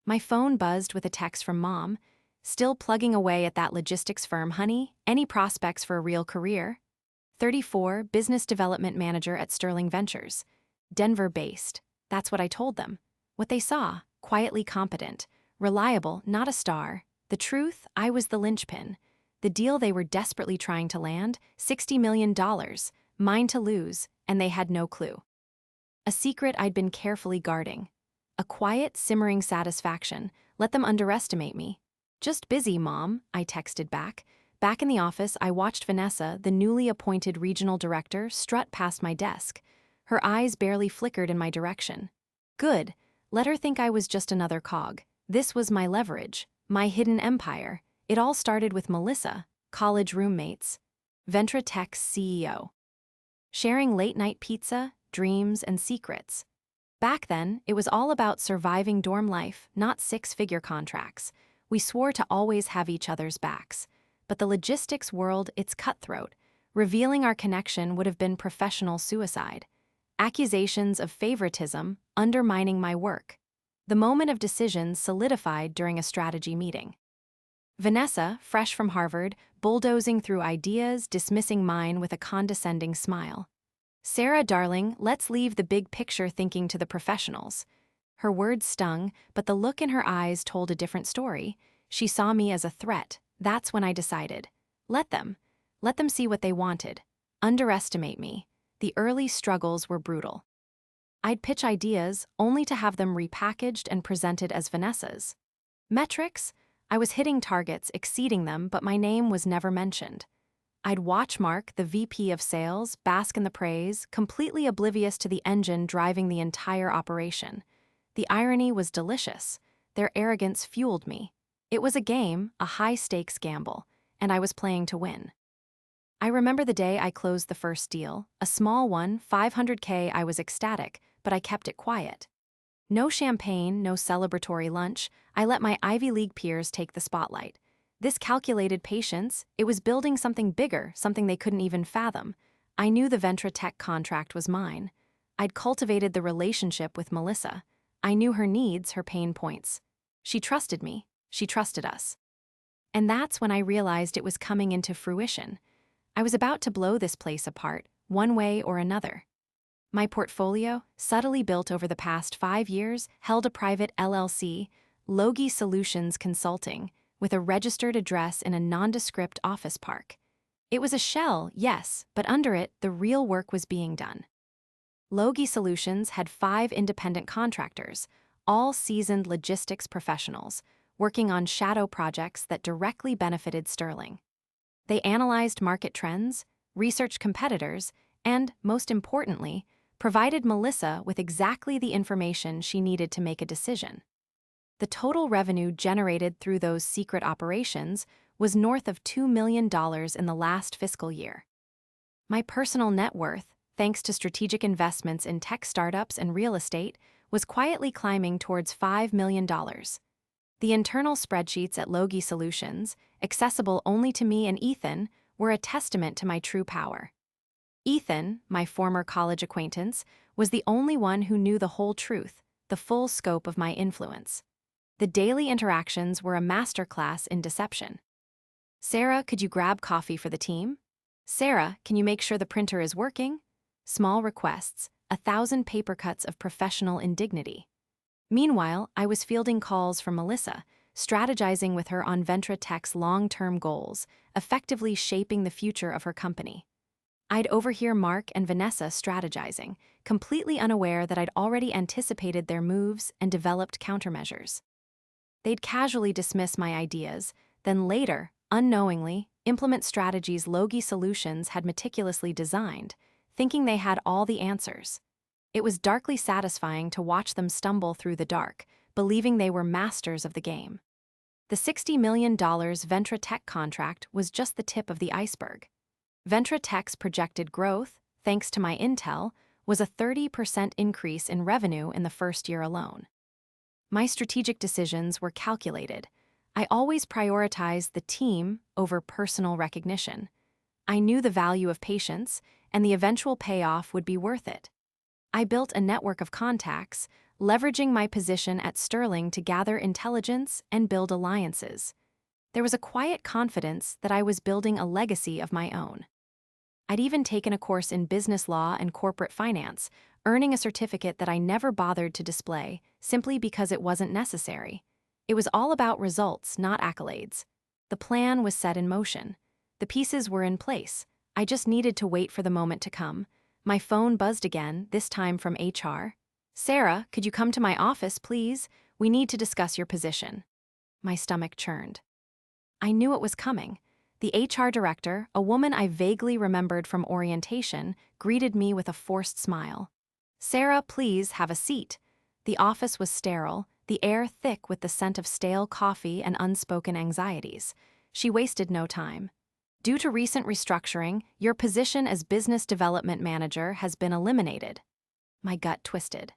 My phone buzzed with a text from Mom. Still plugging away at that logistics firm, honey? Any prospects for a real career? 34, business development manager at Sterling Ventures. Denver-based. That's what I told them. What they saw, quietly competent, reliable, not a star. The truth, I was the linchpin. The deal they were desperately trying to land, $60 million, mine to lose, and they had no clue. A secret I'd been carefully guarding. A quiet, simmering satisfaction. Let them underestimate me. Just busy, Mom, I texted back. Back in the office, I watched Vanessa, the newly appointed regional director, strut past my desk. Her eyes barely flickered in my direction. Good. Let her think I was just another cog. This was my leverage, my hidden empire. It all started with Melissa, college roommates, Ventra Tech's CEO. Sharing late-night pizza, dreams, and secrets. Back then, it was all about surviving dorm life, not six-figure contracts. We swore to always have each other's backs. But the logistics world, it's cutthroat. Revealing our connection would have been professional suicide. Accusations of favoritism, undermining my work. The moment of decision solidified during a strategy meeting. Vanessa, fresh from Harvard, bulldozing through ideas, dismissing mine with a condescending smile. Sarah, darling, let's leave the big picture thinking to the professionals. Her words stung, but the look in her eyes told a different story. She saw me as a threat. That's when I decided. Let them see what they wanted. Underestimate me. The early struggles were brutal. I'd pitch ideas only to have them repackaged and presented as Vanessa's. Metrics? I was hitting targets, exceeding them, but my name was never mentioned. I'd watch Mark, the VP of sales, bask in the praise, completely oblivious to the engine driving the entire operation. The irony was delicious. Their arrogance fueled me. It was a game, a high-stakes gamble, and I was playing to win. I remember the day I closed the first deal, a small one, $500K. I was ecstatic, but I kept it quiet. No champagne, no celebratory lunch. I let my Ivy League peers take the spotlight. This calculated patience, it was building something bigger, something they couldn't even fathom. I knew the Ventra Tech contract was mine. I'd cultivated the relationship with Melissa. I knew her needs, her pain points. She trusted me. She trusted us. And that's when I realized it was coming into fruition. I was about to blow this place apart, one way or another. My portfolio, subtly built over the past 5 years, held a private LLC, Logie Solutions Consulting, with a registered address in a nondescript office park. It was a shell, yes, but under it, the real work was being done. Logie Solutions had 5 independent contractors, all seasoned logistics professionals, working on shadow projects that directly benefited Sterling. They analyzed market trends, researched competitors, and, most importantly, provided Melissa with exactly the information she needed to make a decision. The total revenue generated through those secret operations was north of $2 million in the last fiscal year. My personal net worth, thanks to strategic investments in tech startups and real estate, was quietly climbing towards $5 million. The internal spreadsheets at Logie Solutions, accessible only to me and Ethan, were a testament to my true power. Ethan, my former college acquaintance, was the only one who knew the whole truth, the full scope of my influence. The daily interactions were a masterclass in deception. Sarah, could you grab coffee for the team? Sarah, can you make sure the printer is working? Small requests, 1,000 paper cuts of professional indignity. Meanwhile, I was fielding calls from Melissa, strategizing with her on Ventra Tech's long-term goals, effectively shaping the future of her company. I'd overhear Mark and Vanessa strategizing, completely unaware that I'd already anticipated their moves and developed countermeasures. They'd casually dismiss my ideas, then later, unknowingly, implement strategies Logie Solutions had meticulously designed, thinking they had all the answers. It was darkly satisfying to watch them stumble through the dark, believing they were masters of the game. The $60 million Ventra Tech contract was just the tip of the iceberg. Ventra Tech's projected growth, thanks to my intel, was a 30% increase in revenue in the first year alone. My strategic decisions were calculated. I always prioritized the team over personal recognition. I knew the value of patience, and the eventual payoff would be worth it. I built a network of contacts, leveraging my position at Sterling to gather intelligence and build alliances. There was a quiet confidence that I was building a legacy of my own. I'd even taken a course in business law and corporate finance, earning a certificate that I never bothered to display, simply because it wasn't necessary. It was all about results, not accolades. The plan was set in motion. The pieces were in place. I just needed to wait for the moment to come. My phone buzzed again, this time from HR. "Sarah, could you come to my office, please? We need to discuss your position." My stomach churned. I knew it was coming. The HR director, a woman I vaguely remembered from orientation, greeted me with a forced smile. "Sarah, please have a seat." The office was sterile, the air thick with the scent of stale coffee and unspoken anxieties. She wasted no time. "Due to recent restructuring, your position as business development manager has been eliminated." My gut twisted.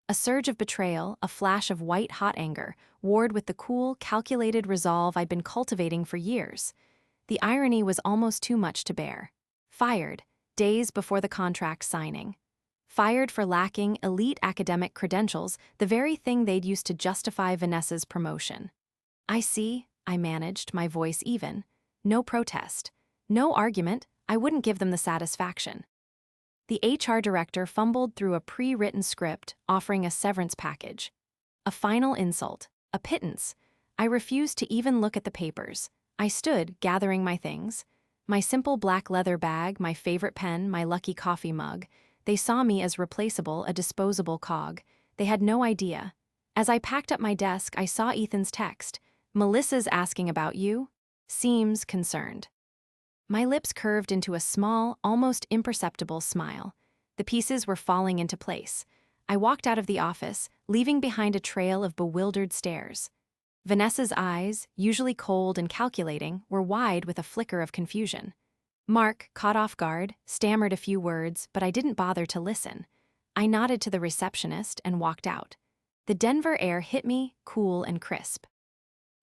A surge of betrayal, a flash of white-hot anger, warred with the cool, calculated resolve I'd been cultivating for years. The irony was almost too much to bear. Fired, days before the contract signing. Fired for lacking elite academic credentials, the very thing they'd used to justify Vanessa's promotion. "I see," I managed, my voice even. No protest. No argument. I wouldn't give them the satisfaction. The HR director fumbled through a pre-written script offering a severance package. A final insult. A pittance. I refused to even look at the papers. I stood, gathering my things. My simple black leather bag, my favorite pen, my lucky coffee mug. They saw me as replaceable, a disposable cog. They had no idea. As I packed up my desk, I saw Ethan's text. "Melissa's asking about you. Seems concerned." My lips curved into a small, almost imperceptible smile. The pieces were falling into place. I walked out of the office, leaving behind a trail of bewildered stares. Vanessa's eyes, usually cold and calculating, were wide with a flicker of confusion. Mark, caught off guard, stammered a few words, but I didn't bother to listen. I nodded to the receptionist and walked out. The Denver air hit me, cool and crisp.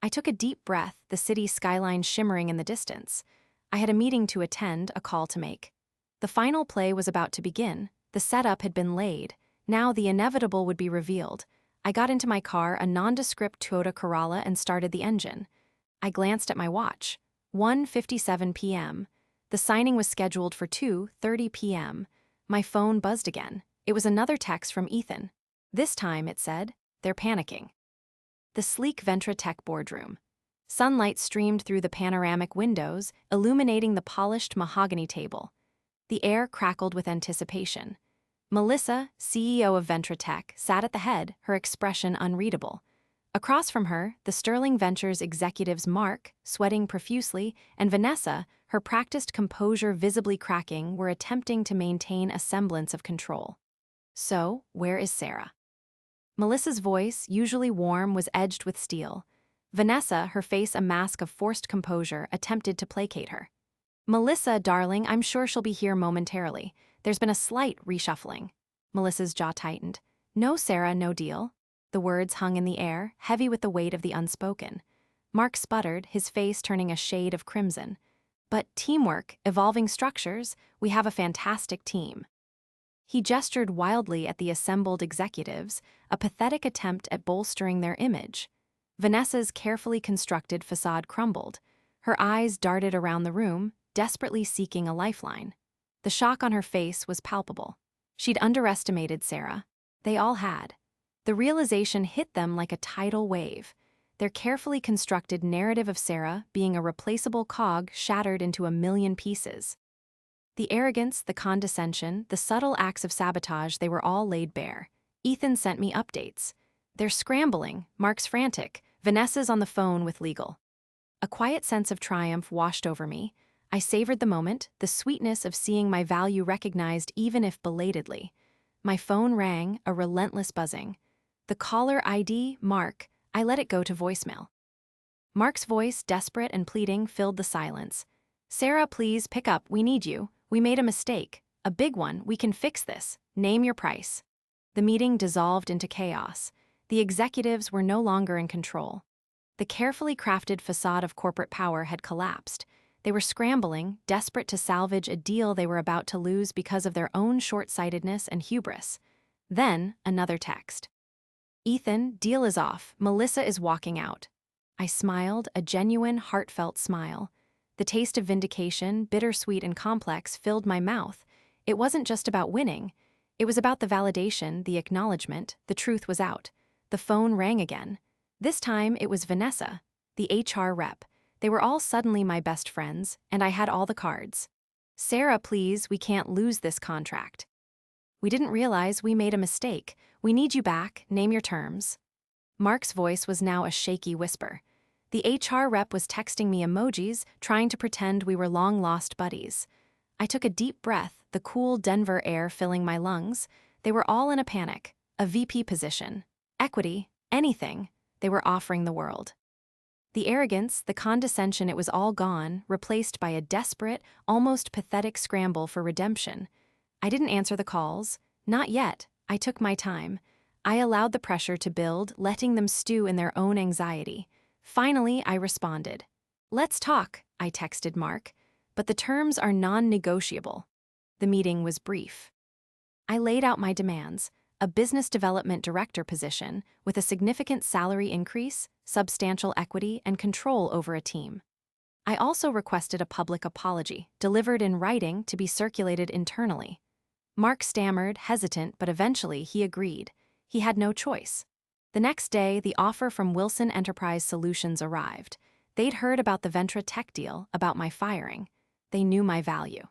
I took a deep breath, the city skyline shimmering in the distance. I had a meeting to attend, a call to make. The final play was about to begin. The setup had been laid. Now the inevitable would be revealed. I got into my car, a nondescript Toyota Corolla, and started the engine. I glanced at my watch. 1:57 p.m. The signing was scheduled for 2:30 p.m. My phone buzzed again. It was another text from Ethan. This time, it said, "They're panicking." The sleek Ventra Tech boardroom. Sunlight streamed through the panoramic windows, illuminating the polished mahogany table. The air crackled with anticipation. Melissa, CEO of Ventra Tech, sat at the head, her expression unreadable. Across from her, the Sterling Ventures executives Mark, sweating profusely, and Vanessa, her practiced composure visibly cracking, were attempting to maintain a semblance of control. "So, where is Sarah?" Melissa's voice, usually warm, was edged with steel. Vanessa, her face a mask of forced composure, attempted to placate her. "Melissa, darling, I'm sure she'll be here momentarily. There's been a slight reshuffling." Melissa's jaw tightened. "No, Sarah, no deal." The words hung in the air, heavy with the weight of the unspoken. Mark sputtered, his face turning a shade of crimson. "But teamwork, evolving structures, we have a fantastic team." He gestured wildly at the assembled executives, a pathetic attempt at bolstering their image. Vanessa's carefully constructed facade crumbled. Her eyes darted around the room, desperately seeking a lifeline. The shock on her face was palpable. She'd underestimated Sarah. They all had. The realization hit them like a tidal wave. Their carefully constructed narrative of Sarah being a replaceable cog shattered into a million pieces. The arrogance, the condescension, the subtle acts of sabotage, they were all laid bare. Ethan sent me updates. "They're scrambling, Mark's frantic, Vanessa's on the phone with legal." A quiet sense of triumph washed over me. I savored the moment, the sweetness of seeing my value recognized even if belatedly. My phone rang, a relentless buzzing. The caller ID, Mark. I let it go to voicemail. Mark's voice, desperate and pleading, filled the silence. "Sarah, please pick up, we need you. We made a mistake. A big one, we can fix this. Name your price." The meeting dissolved into chaos. The executives were no longer in control. The carefully crafted facade of corporate power had collapsed. They were scrambling, desperate to salvage a deal they were about to lose because of their own short-sightedness and hubris. Then, another text. "Ethan, deal is off. Melissa is walking out." I smiled, a genuine, heartfelt smile. The taste of vindication, bittersweet and complex, filled my mouth. It wasn't just about winning. It was about the validation, the acknowledgement. The truth was out. The phone rang again. This time it was Vanessa, the HR rep. They were all suddenly my best friends, and I had all the cards. "Sarah, please, we can't lose this contract. We didn't realize we made a mistake. We need you back, name your terms." Mark's voice was now a shaky whisper. The HR rep was texting me emojis, trying to pretend we were long-lost buddies. I took a deep breath, the cool Denver air filling my lungs. They were all in a panic. A VP position, equity, anything. They were offering the world. The arrogance, the condescension, it was all gone, replaced by a desperate, almost pathetic scramble for redemption. I didn't answer the calls. Not yet. I took my time. I allowed the pressure to build, letting them stew in their own anxiety. Finally, I responded. "Let's talk," I texted Mark, "but the terms are non-negotiable." The meeting was brief. I laid out my demands: a business development director position with a significant salary increase, substantial equity, and control over a team. I also requested a public apology, delivered in writing to be circulated internally. Mark stammered, hesitant, but eventually he agreed. He had no choice. The next day, the offer from Wilson Enterprise Solutions arrived. They'd heard about the Ventra tech deal, about my firing. They knew my value.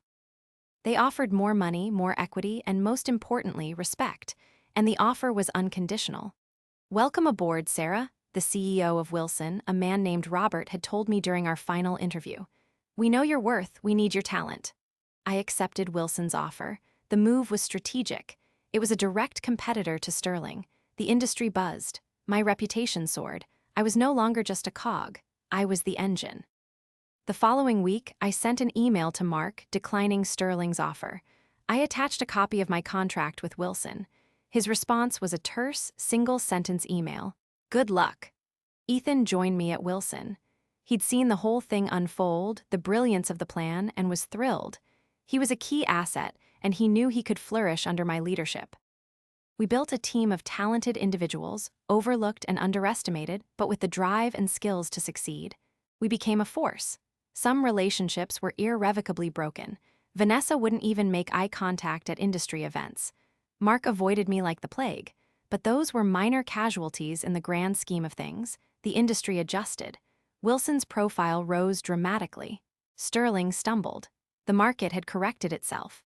They offered more money, more equity, and most importantly, respect. And the offer was unconditional. "Welcome aboard, Sarah," the CEO of Wilson, a man named Robert, had told me during our final interview. "We know your worth, we need your talent." I accepted Wilson's offer. The move was strategic. It was a direct competitor to Sterling. The industry buzzed. My reputation soared. I was no longer just a cog. I was the engine. The following week, I sent an email to Mark declining Sterling's offer. I attached a copy of my contract with Wilson. His response was a terse, single-sentence email. "Good luck." Ethan joined me at Wilson. He'd seen the whole thing unfold, the brilliance of the plan, and was thrilled. He was a key asset, and he knew he could flourish under my leadership. We built a team of talented individuals, overlooked and underestimated, but with the drive and skills to succeed. We became a force. Some relationships were irrevocably broken. Vanessa wouldn't even make eye contact at industry events. Mark avoided me like the plague. But those were minor casualties in the grand scheme of things. The industry adjusted. Wilson's profile rose dramatically. Sterling stumbled. The market had corrected itself.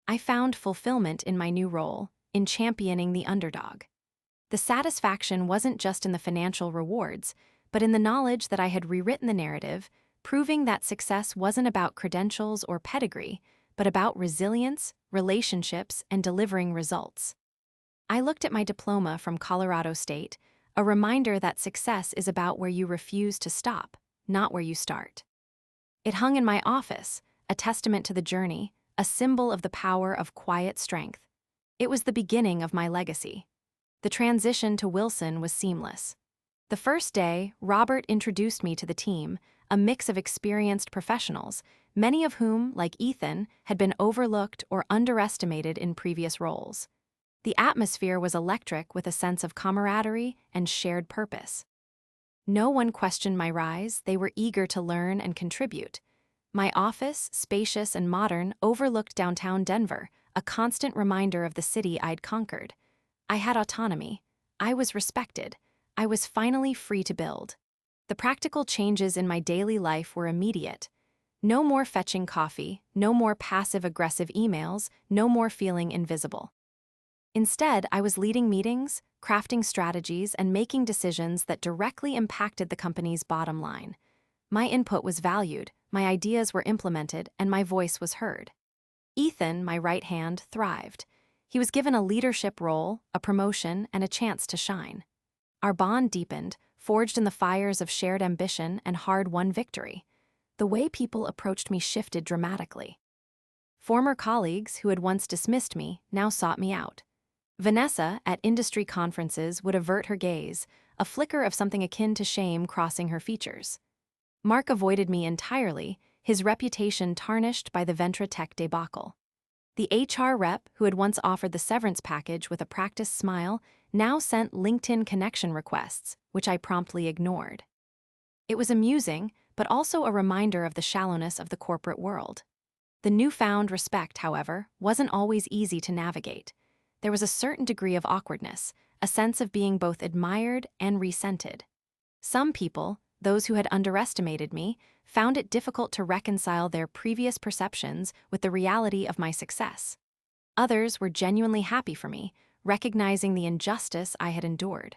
I found fulfillment in my new role, in championing the underdog. The satisfaction wasn't just in the financial rewards, but in the knowledge that I had rewritten the narrative, proving that success wasn't about credentials or pedigree, but about resilience, relationships, and delivering results. I looked at my diploma from Colorado State, a reminder that success is about where you refuse to stop, not where you start. It hung in my office, a testament to the journey, a symbol of the power of quiet strength. It was the beginning of my legacy. The transition to Wilson was seamless. The first day, Robert introduced me to the team, a mix of experienced professionals, many of whom, like Ethan, had been overlooked or underestimated in previous roles. The atmosphere was electric with a sense of camaraderie and shared purpose. No one questioned my rise, they were eager to learn and contribute. My office, spacious and modern, overlooked downtown Denver, a constant reminder of the city I'd conquered. I had autonomy. I was respected. I was finally free to build. The practical changes in my daily life were immediate. No more fetching coffee, no more passive-aggressive emails, no more feeling invisible. Instead, I was leading meetings, crafting strategies, and making decisions that directly impacted the company's bottom line. My input was valued, my ideas were implemented, and my voice was heard. Ethan, my right hand, thrived. He was given a leadership role, a promotion, and a chance to shine. Our bond deepened, forged in the fires of shared ambition and hard-won victory. The way people approached me shifted dramatically. Former colleagues who had once dismissed me now sought me out. Vanessa, at industry conferences, would avert her gaze, a flicker of something akin to shame crossing her features. Mark avoided me entirely, his reputation tarnished by the Ventra Tech debacle. The HR rep, who had once offered the severance package with a practiced smile, now sent LinkedIn connection requests, which I promptly ignored. It was amusing, but also a reminder of the shallowness of the corporate world. The newfound respect, however, wasn't always easy to navigate. There was a certain degree of awkwardness, a sense of being both admired and resented. Some people, those who had underestimated me, found it difficult to reconcile their previous perceptions with the reality of my success. Others were genuinely happy for me, recognizing the injustice I had endured.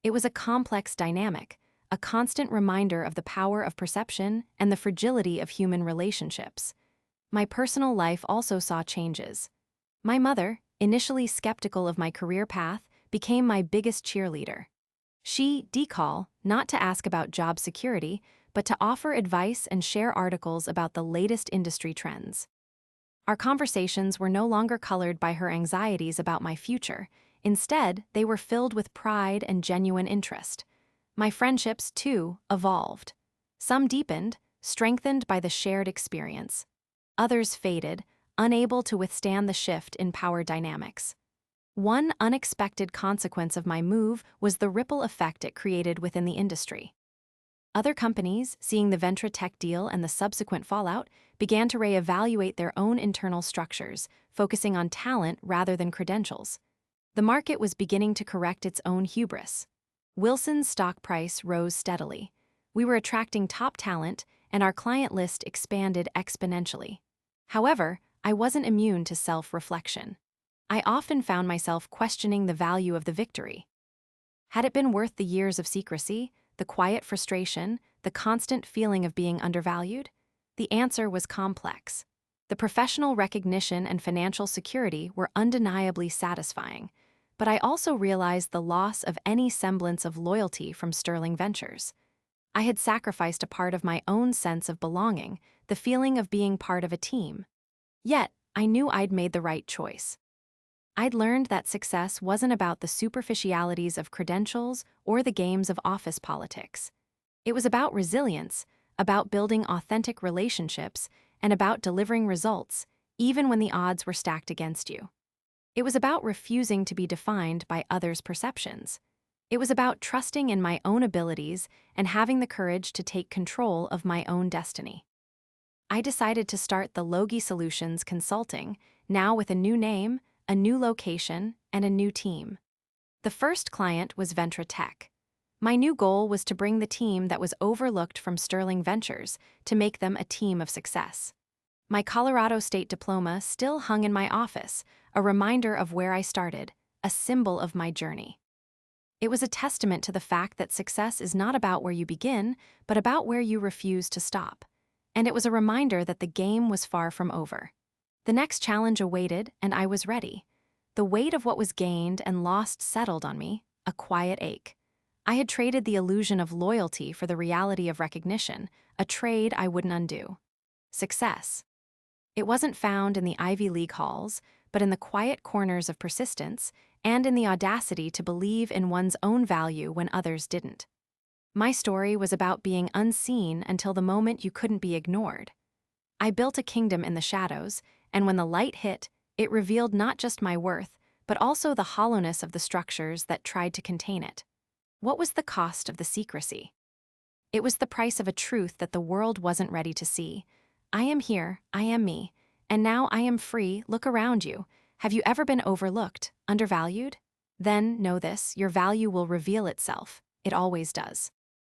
It was a complex dynamic, a constant reminder of the power of perception and the fragility of human relationships. My personal life also saw changes. My mother, initially skeptical of my career path, became my biggest cheerleader. She called not to ask about job security, but to offer advice and share articles about the latest industry trends. Our conversations were no longer colored by her anxieties about my future. Instead, they were filled with pride and genuine interest. My friendships, too, evolved. Some deepened, strengthened by the shared experience. Others faded, unable to withstand the shift in power dynamics. One unexpected consequence of my move was the ripple effect it created within the industry. Other companies, seeing the Ventra Tech deal and the subsequent fallout, began to reevaluate their own internal structures, focusing on talent rather than credentials. The market was beginning to correct its own hubris. Wilson's stock price rose steadily. We were attracting top talent, and our client list expanded exponentially. However, I wasn't immune to self-reflection. I often found myself questioning the value of the victory. Had it been worth the years of secrecy, the quiet frustration, the constant feeling of being undervalued? The answer was complex. The professional recognition and financial security were undeniably satisfying, but I also realized the loss of any semblance of loyalty from Sterling Ventures. I had sacrificed a part of my own sense of belonging, the feeling of being part of a team. Yet, I knew I'd made the right choice. I'd learned that success wasn't about the superficialities of credentials or the games of office politics. It was about resilience, about building authentic relationships, and about delivering results, even when the odds were stacked against you. It was about refusing to be defined by others' perceptions. It was about trusting in my own abilities and having the courage to take control of my own destiny. I decided to start the Logi Solutions Consulting, now with a new name, a new location, and a new team. The first client was Ventra Tech. My new goal was to bring the team that was overlooked from Sterling Ventures to make them a team of success. My Colorado State diploma still hung in my office, a reminder of where I started, a symbol of my journey. It was a testament to the fact that success is not about where you begin, but about where you refuse to stop. And it was a reminder that the game was far from over. The next challenge awaited, and I was ready. The weight of what was gained and lost settled on me, a quiet ache. I had traded the illusion of loyalty for the reality of recognition, a trade I wouldn't undo. Success. It wasn't found in the Ivy League halls, but in the quiet corners of persistence and in the audacity to believe in one's own value when others didn't. My story was about being unseen until the moment you couldn't be ignored. I built a kingdom in the shadows, and when the light hit, it revealed not just my worth, but also the hollowness of the structures that tried to contain it. What was the cost of the secrecy? It was the price of a truth that the world wasn't ready to see. I am here, I am me, and now I am free. Look around you. Have you ever been overlooked, undervalued? Then, know this, your value will reveal itself. It always does.